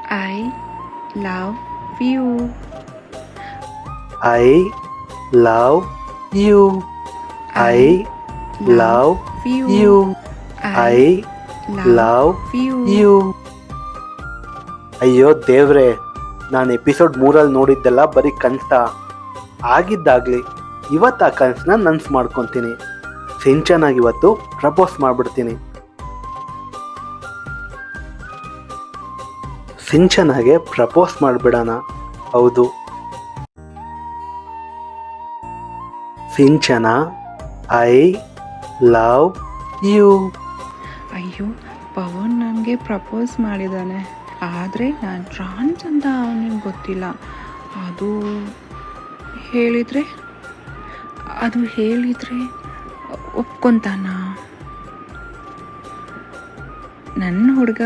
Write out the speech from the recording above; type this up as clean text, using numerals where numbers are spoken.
I love you. I love you. I love you. I love you. ಅಯ್ಯೋ ದೇವ್ರೆ, ನಾನು episode 3 ನೋಡಿದ್ದೆಲ್ಲ ಬರೀ ಕನಸ ಆಗಿದ್ದಾಗಲಿ. ಇವತ್ತು ಆ ಕನಸನ್ನ ನನ್ಸು ಮಾಡ್ಕೊತೀನಿ. ಸಿಂಚನಾಗಿ ಇವತ್ತು ಪ್ರಪೋಸ್ ಮಾಡಿಬಿಡ್ತೀನಿ. ಸಿಂಚನಾಗೆ ಪ್ರಪೋಸ್ ಮಾಡಿಬಿಡೋಣ. ಹೌದು, ಸಿಂಚನ, ಐ ಲವ್ ಯು. ಅಯ್ಯೋ, ಪವನ್ ನನಗೆ ಪ್ರಪೋಸ್ ಮಾಡಿದ್ದಾನೆ. ಆದರೆ ನಾನು ಟ್ರಾನ್ಸ್ ಅಂತ ಅವನಿಗೆ ಗೊತ್ತಿಲ್ಲ. ಅದು ಹೇಳಿದರೆ ಒಪ್ಕೊತಾನ? ನನ್ನ ಹುಡುಗ